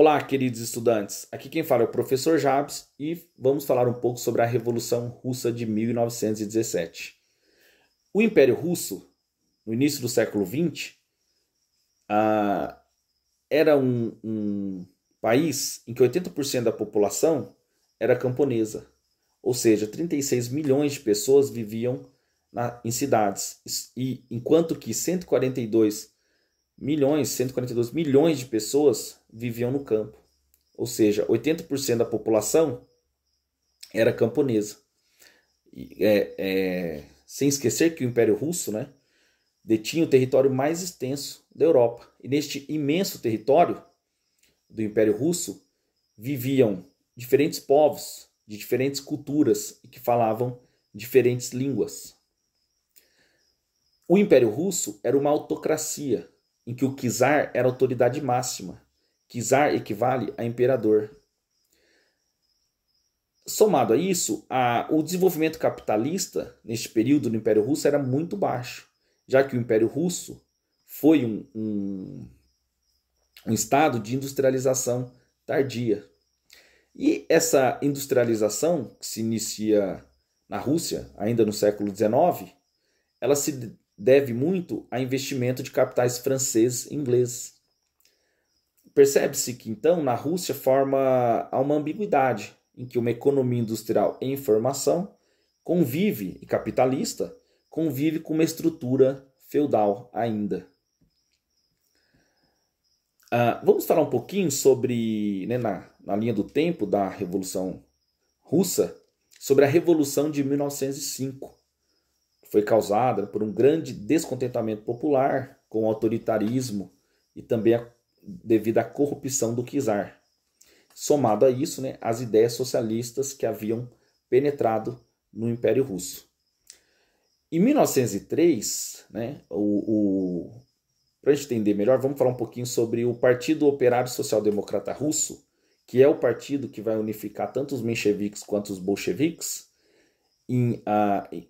Olá, queridos estudantes. Aqui quem fala é o professor Jabs e vamos falar um pouco sobre a Revolução Russa de 1917. O Império Russo, no início do século XX, era um país em que 80% da população era camponesa, ou seja, 36 milhões de pessoas viviam em cidades, e enquanto que 142 milhões de pessoas viviam no campo. Ou seja, 80% da população era camponesa. Sem esquecer que o Império Russo, né, detinha o território mais extenso da Europa. E neste imenso território do Império Russo viviam diferentes povos, de diferentes culturas e que falavam diferentes línguas. O Império Russo era uma autocracia, em que o czar era a autoridade máxima. Czar equivale a imperador. Somado a isso, o desenvolvimento capitalista neste período no Império Russo era muito baixo, já que o Império Russo foi um estado de industrialização tardia. E essa industrialização, que se inicia na Rússia, ainda no século XIX, ela se deve muito a investimento de capitais franceses e ingleses. Percebe-se que, então, na Rússia há uma ambiguidade, em que uma economia industrial em formação e capitalista convive com uma estrutura feudal ainda. Vamos falar um pouquinho sobre, né, na linha do tempo da Revolução Russa, sobre a Revolução de 1905, que foi causada por um grande descontentamento popular com o autoritarismo e também devido à corrupção do czar. Somado a isso, né, as ideias socialistas que haviam penetrado no Império Russo. Em 1903, né, para a gente entender melhor, vamos falar um pouquinho sobre o Partido Operário Social Democrata Russo, que é o partido que vai unificar tanto os mencheviques quanto os bolcheviques,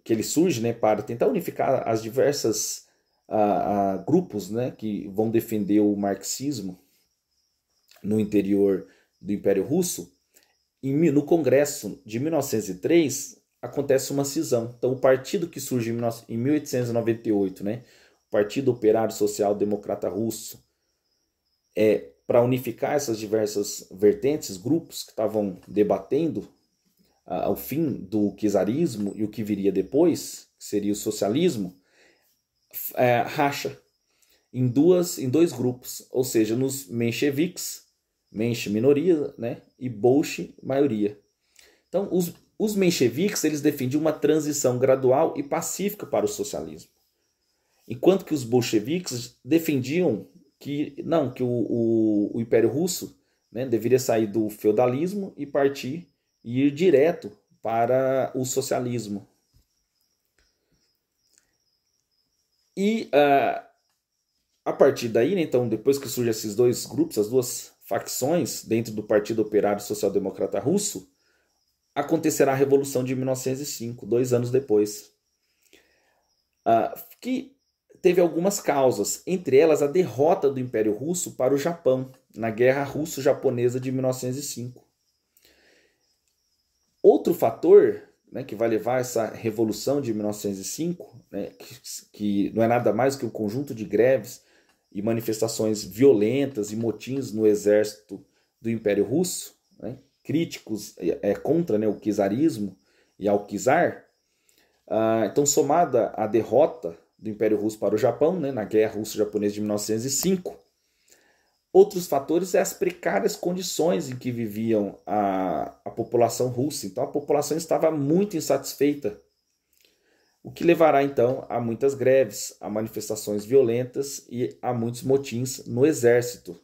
que ele surge, né, para tentar unificar as diversas grupos, né, que vão defender o marxismo no interior do Império Russo. No Congresso de 1903 acontece uma cisão. Então o partido que surge em 1898, né, o Partido Operário Social Democrata Russo, para unificar essas diversas vertentes, grupos que estavam debatendo o fim do czarismo e o que viria depois, que seria o socialismo, racha em dois grupos, ou seja, nos mencheviques, Menche minoria, né, e Bolche maioria. Então, os mencheviques eles defendiam uma transição gradual e pacífica para o socialismo, enquanto que os bolcheviques defendiam que o Império Russo, né, deveria sair do feudalismo e ir direto para o socialismo. E a partir daí, né, então, depois que surgem esses dois grupos, as duas facções dentro do Partido Operário Social Democrata Russo, acontecerá a Revolução de 1905, 2 anos depois, que teve algumas causas, entre elas a derrota do Império Russo para o Japão, na Guerra Russo-Japonesa de 1905. Outro fator, né, que vai levar a essa Revolução de 1905, né, que não é nada mais que um conjunto de greves e manifestações violentas e motins no exército do Império Russo, né, críticos contra, né, o czarismo e ao czar. Então, somada à derrota do Império Russo para o Japão, né, na Guerra Russo-Japonesa de 1905, outros fatores as precárias condições em que viviam a população russa. Então, a população estava muito insatisfeita, o que levará então a muitas greves, a manifestações violentas e a muitos motins no exército.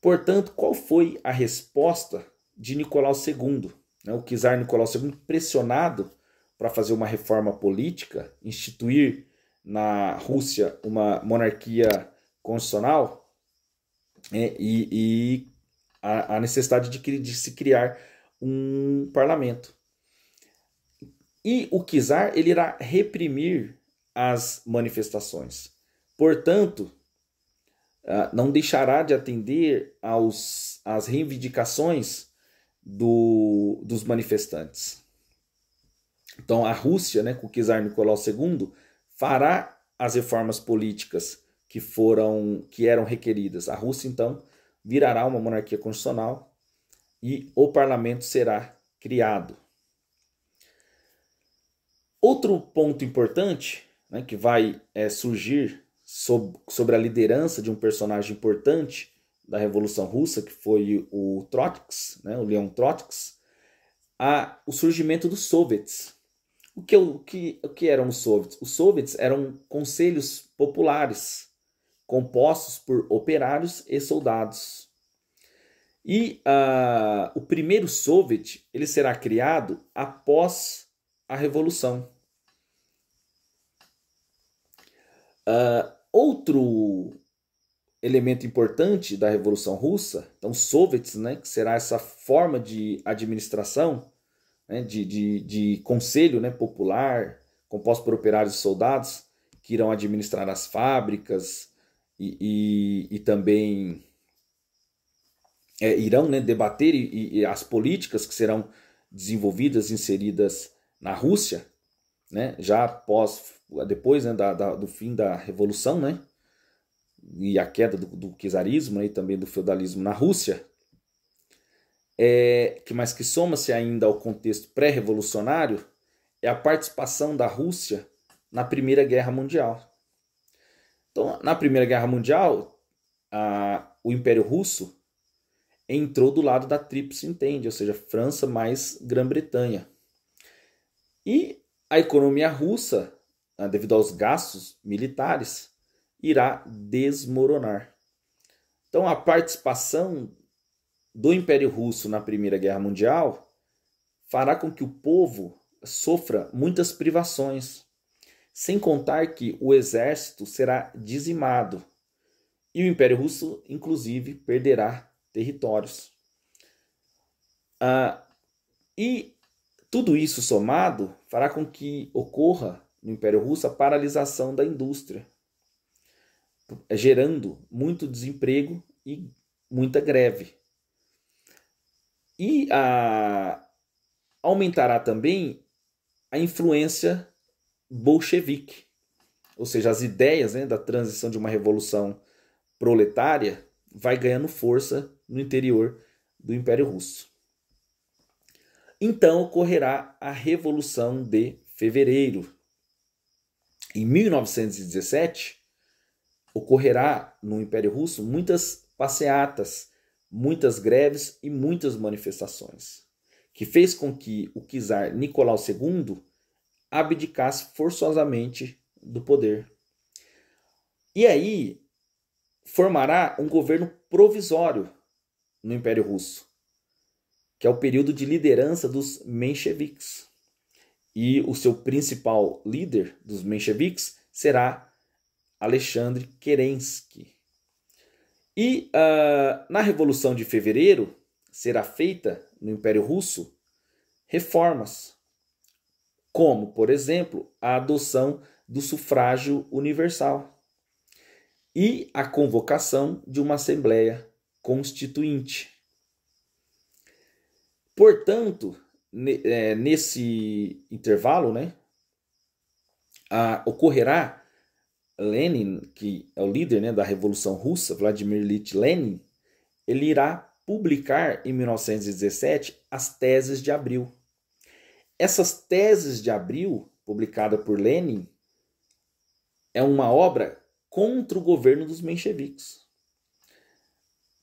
Portanto, qual foi a resposta de Nicolau II? O czar Nicolau II, pressionado para fazer uma reforma política, instituir na Rússia uma monarquia constitucional, e a necessidade de se criar um parlamento. E o czar ele irá reprimir as manifestações. Portanto, não deixará de atender às reivindicações dos manifestantes. Então a Rússia, né, com o czar Nicolau II, fará as reformas políticas que eram requeridas. A Rússia, então, virará uma monarquia constitucional e o parlamento será criado. Outro ponto importante, né, que vai surgir sobre a liderança de um personagem importante da Revolução Russa, que foi o Trotsky, né, o Leon Trotsky, o surgimento dos soviets. O que eram os soviets? Os soviets eram conselhos populares, compostos por operários e soldados. E o primeiro soviet ele será criado após a Revolução. Outro elemento importante da Revolução Russa, então os soviets, né, que será essa forma de administração, né, de conselho, né, popular, composto por operários e soldados, que irão administrar as fábricas e também irão, né, debater e as políticas que serão desenvolvidas, inseridas na Rússia, né, já depois, né, do fim da Revolução, né, e a queda do czarismo, né, e também do feudalismo na Rússia, que soma-se ainda ao contexto pré-revolucionário, é a participação da Rússia na Primeira Guerra Mundial. Então, na Primeira Guerra Mundial, o Império Russo entrou do lado da Tríplice Entente, ou seja, França mais Grã-Bretanha. E a economia russa, devido aos gastos militares, irá desmoronar. Então, a participação do Império Russo na Primeira Guerra Mundial fará com que o povo sofra muitas privações, sem contar que o exército será dizimado e o Império Russo, inclusive, perderá territórios. E tudo isso somado fará com que ocorra no Império Russo a paralisação da indústria, gerando muito desemprego e muita greve. E aumentará também a influência bolchevique, ou seja, as ideias, né, da transição de uma revolução proletária vai ganhando força no interior do Império Russo. Então ocorrerá a Revolução de Fevereiro. Em 1917, ocorrerá no Império Russo muitas passeatas, muitas greves e muitas manifestações, que fez com que o czar Nicolau II abdicasse forçosamente do poder. E aí formará um governo provisório no Império Russo, que é o período de liderança dos mencheviques. E o seu principal líder dos mencheviques será Alexandre Kerensky. E na Revolução de Fevereiro será feita no Império Russo reformas, como, por exemplo, a adoção do sufrágio universal e a convocação de uma Assembleia Constituinte. Portanto, nesse intervalo, né, ocorrerá Lenin, que é o líder, né, da Revolução Russa, Vladimir Ilyich Lenin, ele irá publicar em 1917 as Teses de Abril. Essas Teses de Abril, publicada por Lenin, é uma obra contra o governo dos mencheviques.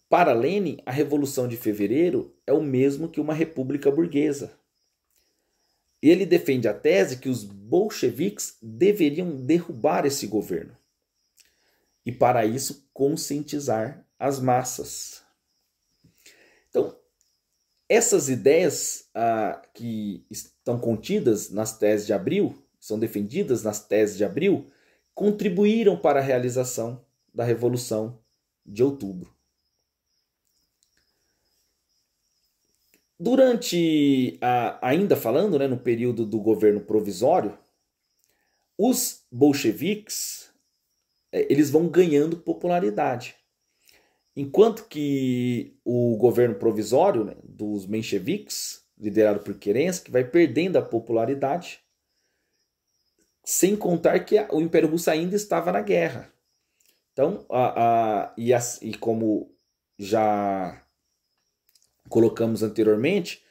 Para Lenin, a Revolução de Fevereiro é o mesmo que uma república burguesa. Ele defende a tese que os bolcheviques deveriam derrubar esse governo e, para isso, conscientizar as massas. Então, essas ideias que estão contidas nas Teses de Abril, são defendidas nas Teses de Abril, contribuíram para a realização da Revolução de Outubro. Durante, ainda falando, né, no período do governo provisório, os bolcheviques eles vão ganhando popularidade. Enquanto que o governo provisório, né, dos mencheviques, liderado por Kerensky, vai perdendo a popularidade, sem contar que o Império Russo ainda estava na guerra. Então, e como já colocamos anteriormente,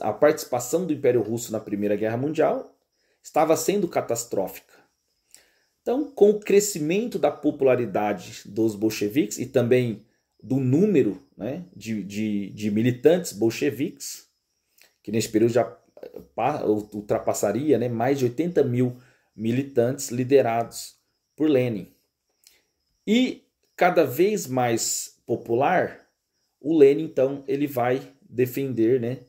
a participação do Império Russo na Primeira Guerra Mundial estava sendo catastrófica. Então, com o crescimento da popularidade dos bolcheviques e também do número, né, de militantes bolcheviques, que nesse período já ultrapassaria, né, mais de 80 mil militantes liderados por Lenin. E cada vez mais popular, o Lenin, então, ele vai defender, né,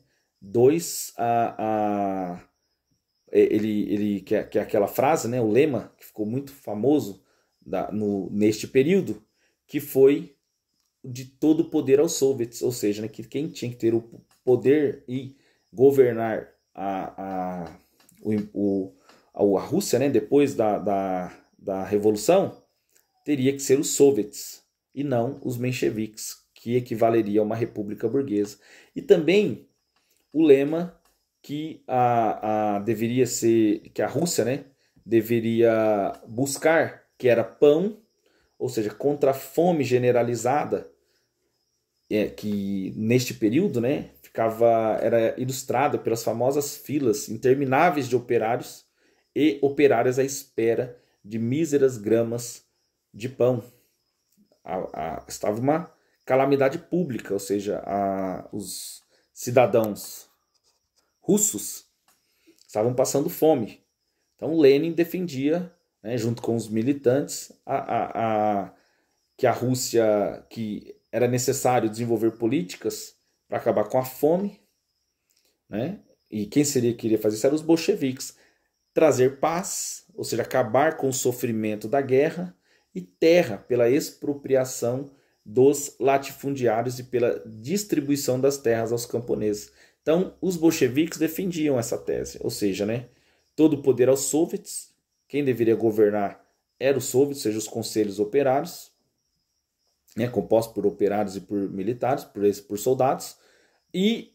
que é aquela frase, né, o lema que ficou muito famoso neste período, que foi de todo o poder aos soviets, ou seja, né, que quem tinha que ter o poder e governar a Rússia, né, depois da Revolução, teria que ser os soviets e não os mencheviques, que equivaleria a uma república burguesa. E também o lema que deveria ser, que a Rússia, né, deveria buscar, que era pão, ou seja, contra a fome generalizada, que neste período, né, era ilustrada pelas famosas filas intermináveis de operários e operárias à espera de míseras gramas de pão. Estava uma calamidade pública, ou seja, os cidadãos russos estavam passando fome. Então Lenin defendia, né, junto com os militantes, que a Rússia, que era necessário desenvolver políticas para acabar com a fome, né? E quem queria fazer isso eram os bolcheviques. Trazer paz, ou seja, acabar com o sofrimento da guerra, e terra pela expropriação dos latifundiários e pela distribuição das terras aos camponeses. Então, os bolcheviques defendiam essa tese, ou seja, né, todo o poder aos soviets, quem deveria governar era os soviets, ou seja, os conselhos operários, né, compostos por operários e por militares, por soldados, e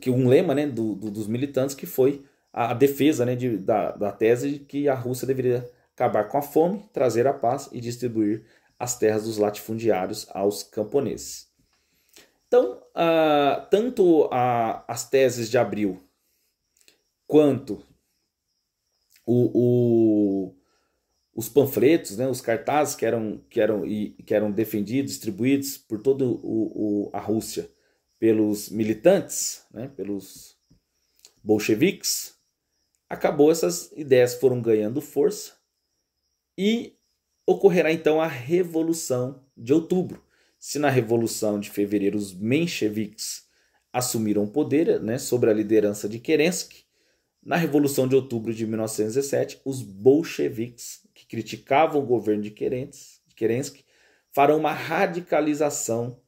um lema, né, dos militantes, que foi a defesa, né, da tese de que a Rússia deveria acabar com a fome, trazer a paz e distribuir as terras dos latifundiários aos camponeses. Então, tanto as teses de Abril quanto os panfletos, né, os cartazes que eram defendidos, distribuídos por toda a Rússia pelos militantes, né, pelos bolcheviques, essas ideias foram ganhando força e ocorrerá então a Revolução de Outubro. Se na Revolução de Fevereiro os mencheviques assumiram o poder, né, sobre a liderança de Kerensky, na Revolução de Outubro de 1917, os bolcheviques, que criticavam o governo de Kerensky, farão uma radicalização,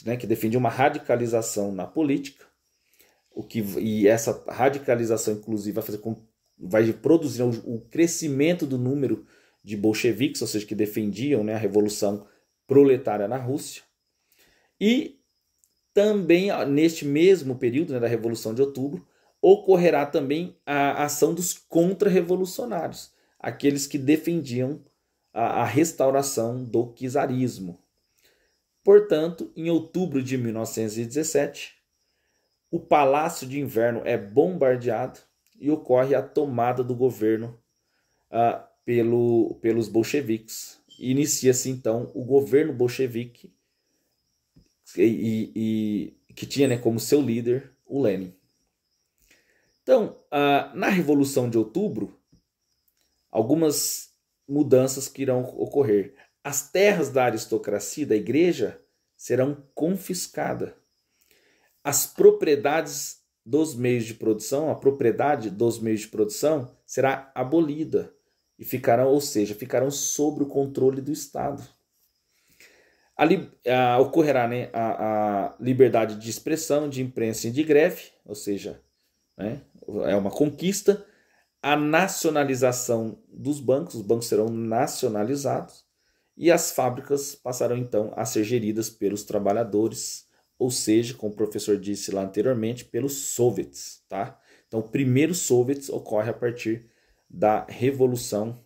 né, que defendia uma radicalização na política, e essa radicalização, inclusive, vai produzir o crescimento do número de bolcheviques, ou seja, que defendiam, né, a revolução proletária na Rússia. E também, neste mesmo período, né, da Revolução de Outubro, ocorrerá também a ação dos contra-revolucionários, aqueles que defendiam a restauração do czarismo. Portanto, em outubro de 1917, o Palácio de Inverno é bombardeado e ocorre a tomada do governo pelos bolcheviques. Inicia-se então o governo bolchevique, que tinha, né, como seu líder o Lenin. Então, na Revolução de Outubro, algumas mudanças que irão ocorrer. As terras da aristocracia, da igreja, serão confiscadas. As propriedades dos meios de produção, a propriedade dos meios de produção será abolida e ficarão sob o controle do Estado. Ocorrerá, né, a liberdade de expressão, de imprensa e de greve, ou seja, né, é uma conquista. A nacionalização dos bancos, os bancos serão nacionalizados, e as fábricas passarão então a ser geridas pelos trabalhadores, ou seja, como o professor disse lá anteriormente, pelos soviets, tá? Então, o primeiro soviets ocorre a partir da Revolução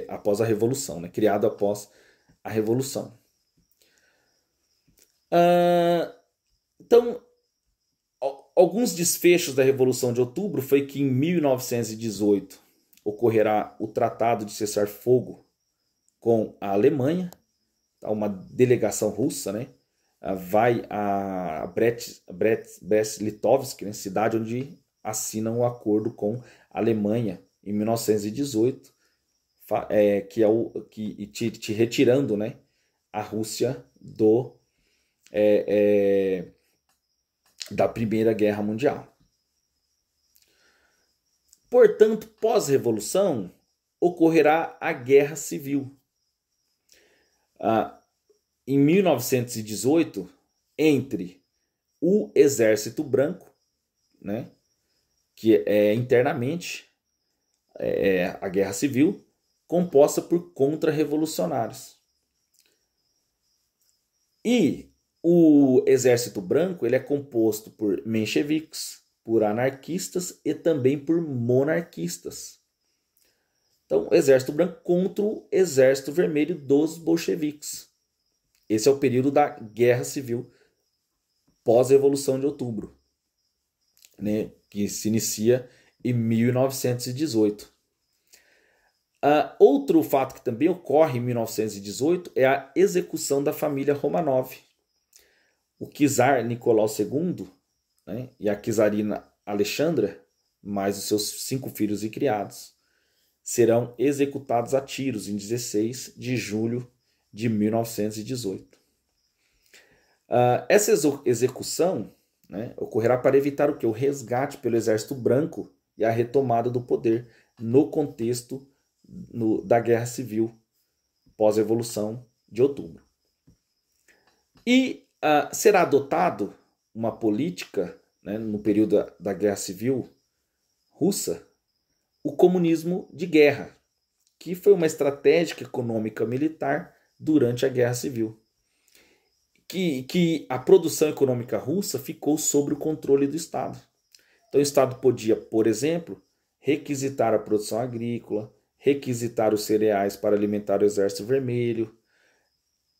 após a Revolução, né? Criado após a Revolução. Então, alguns desfechos da Revolução de Outubro foi que em 1918 ocorrerá o Tratado de Cessar-Fogo com a Alemanha, uma delegação russa, né? Vai a Brest-Litovsk, né? Cidade onde assinam o acordo com a Alemanha em 1918, te retirando, né, a Rússia da Primeira Guerra Mundial. Portanto, pós-revolução, ocorrerá a Guerra Civil. Em 1918, entre o Exército Branco, né, que é internamente a Guerra Civil, composta por contra-revolucionários. E o Exército Branco ele é composto por mencheviques, por anarquistas e também por monarquistas. Então, o Exército Branco contra o Exército Vermelho dos bolcheviques. Esse é o período da Guerra Civil pós-Revolução de Outubro, né, que se inicia em 1918. Outro fato que também ocorre em 1918 é a execução da família Romanov. O czar Nicolau II, né, e a czarina Alexandra, mais os seus 5 filhos e criados, serão executados a tiros em 16 de julho de 1918. Essa execução, né, ocorrerá para evitar o que? O resgate pelo Exército Branco e a retomada do poder no contexto da Guerra Civil pós-Revolução de Outubro. E será adotado uma política, né, no período da Guerra Civil russa, o comunismo de guerra, que foi uma estratégia econômica militar durante a Guerra Civil. Que a produção econômica russa ficou sob o controle do Estado. Então o Estado podia, por exemplo, requisitar a produção agrícola, requisitar os cereais para alimentar o Exército Vermelho.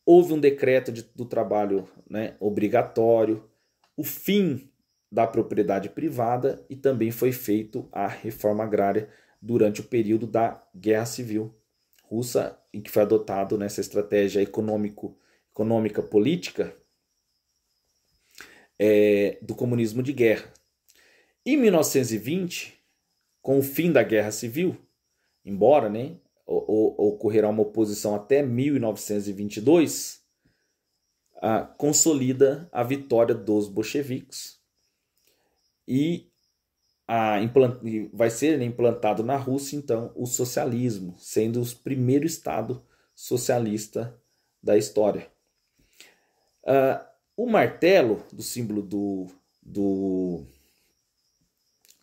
Houve um decreto do trabalho, né, obrigatório, o fim da propriedade privada e também foi feito a reforma agrária durante o período da Guerra Civil Russa, em que foi adotado nessa estratégia econômica política do comunismo de guerra. Em 1920, com o fim da Guerra Civil, embora, né, ocorrerá uma oposição até 1922, consolida a vitória dos bolcheviques e vai ser implantado na Rússia, então, o socialismo, sendo o primeiro Estado socialista da história. O martelo, do símbolo do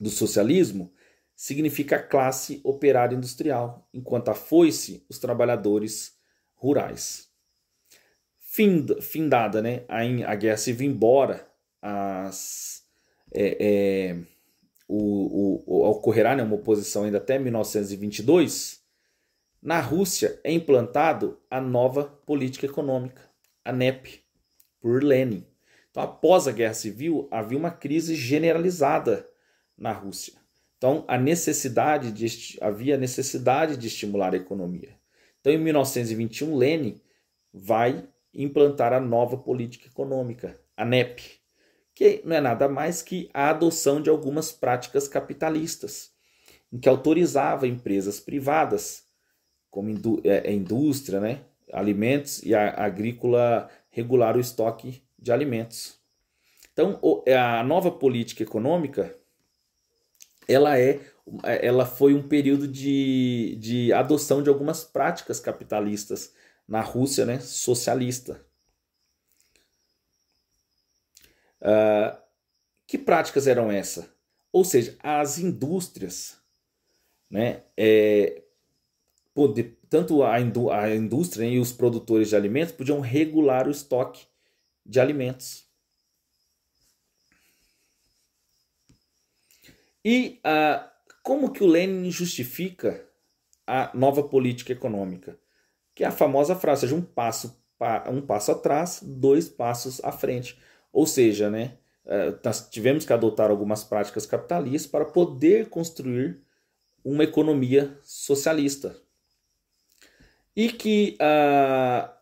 socialismo, significa a classe operária industrial, enquanto a foice, os trabalhadores rurais. Findada, né, a Guerra Civil, embora ocorrerá, né, uma oposição ainda até 1922, na Rússia é implantado a nova política econômica, a NEP, por Lenin. Então, após a Guerra Civil, havia uma crise generalizada na Rússia. Então, havia necessidade de estimular a economia. Então, em 1921, Lenin vai implantar a nova política econômica, a NEP, que não é nada mais que a adoção de algumas práticas capitalistas, em que autorizava empresas privadas, como indústria, né, alimentos e a agrícola, regular o estoque de alimentos. Então, a nova política econômica ela foi um período de adoção de algumas práticas capitalistas na Rússia, né, socialista. Que práticas eram essas? Ou seja, as indústrias, né, tanto a indústria, né, e os produtores de alimentos podiam regular o estoque de alimentos. E como que o Lenin justifica a nova política econômica? Que é a famosa frase, seja, um passo atrás, 2 passos à frente. Ou seja, né, nós tivemos que adotar algumas práticas capitalistas para poder construir uma economia socialista. E que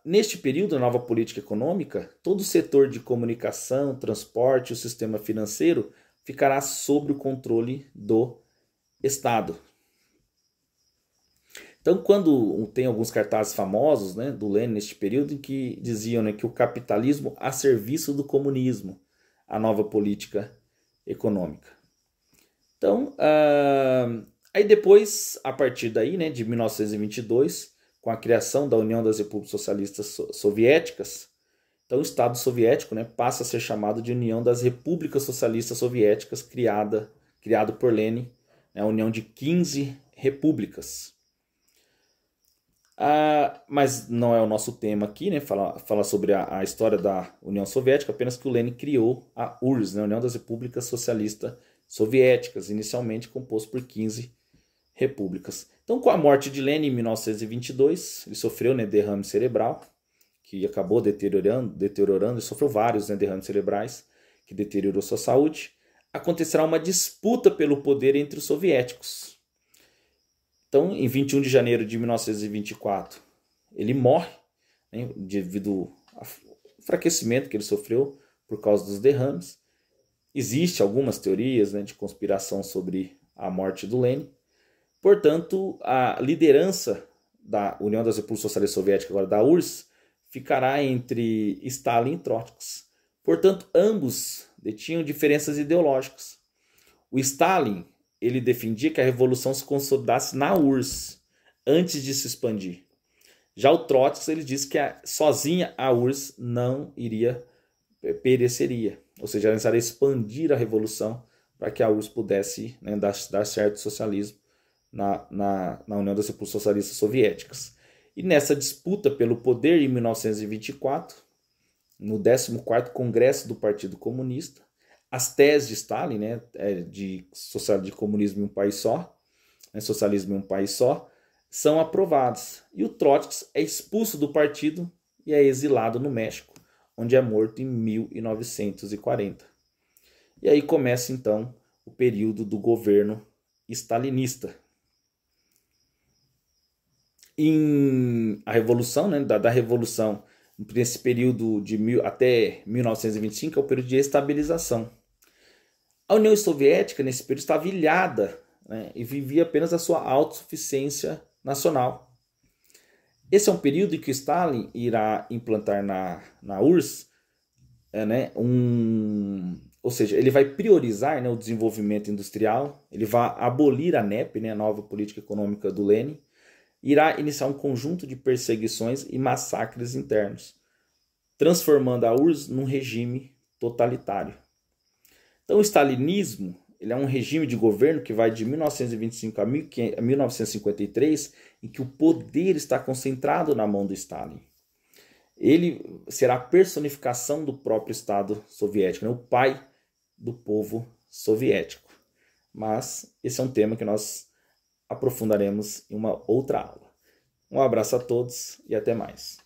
neste período da nova política econômica, todo o setor de comunicação, transporte e o sistema financeiro ficará sob o controle do Estado. Então, quando tem alguns cartazes famosos, né, do Lenin neste período, em que diziam, né, que o capitalismo a serviço do comunismo, a nova política econômica. Então, aí depois, a partir daí, né, de 1922, com a criação da União das Repúblicas Socialistas Soviéticas, então o Estado soviético, né, passa a ser chamado de União das Repúblicas Socialistas Soviéticas, criado por Lenin, né, a união de 15 repúblicas. Mas não é o nosso tema aqui, né, falar sobre a história da União Soviética, apenas que o Lenin criou a URSS, né, a União das Repúblicas Socialistas Soviéticas, inicialmente composto por 15 repúblicas. Então, com a morte de Lenin em 1922, ele sofreu, né, derrame cerebral, que acabou deteriorando, ele sofreu vários, né, derrames cerebrais, que deteriorou sua saúde. Acontecerá uma disputa pelo poder entre os soviéticos. Então, em 21 de janeiro de 1924, ele morre, né, devido ao enfraquecimento que ele sofreu por causa dos derrames. Existem algumas teorias, né, de conspiração sobre a morte do Lenin. Portanto, a liderança da União das Repúblicas Socialistas Soviéticas, agora da URSS, ficará entre Stalin e Trotsky. Portanto, ambos detinham diferenças ideológicas. O Stalin, ele defendia que a revolução se consolidasse na URSS, antes de se expandir. Já o Trotsky, ele disse que sozinha a URSS não pereceria. Ou seja, era necessário expandir a revolução para que a URSS pudesse, né, dar certo socialismo na União das Repúblicas Socialistas Soviéticas. E nessa disputa pelo poder, em 1924, no 14º Congresso do Partido Comunista, as teses de Stalin, né, de comunismo em um país só, né, socialismo em um país só, são aprovadas. E o Trotsky é expulso do partido e é exilado no México, onde é morto em 1940. E aí começa, então, o período do governo stalinista. A revolução, né, da revolução, nesse período até 1925, é o período de estabilização. A União Soviética, nesse período, estava ilhada, né, e vivia apenas a sua autossuficiência nacional. Esse é um período em que Stalin irá implantar na URSS, né, ou seja, ele vai priorizar, né, o desenvolvimento industrial, ele vai abolir a NEP, né, a nova política econômica do Lenin, irá iniciar um conjunto de perseguições e massacres internos, transformando a URSS num regime totalitário. Então, o stalinismo, ele é um regime de governo que vai de 1925 a 1953, em que o poder está concentrado na mão do Stalin. Ele será a personificação do próprio Estado soviético, né? O pai do povo soviético. Mas esse é um tema que nós aprofundaremos em uma outra aula. Um abraço a todos e até mais.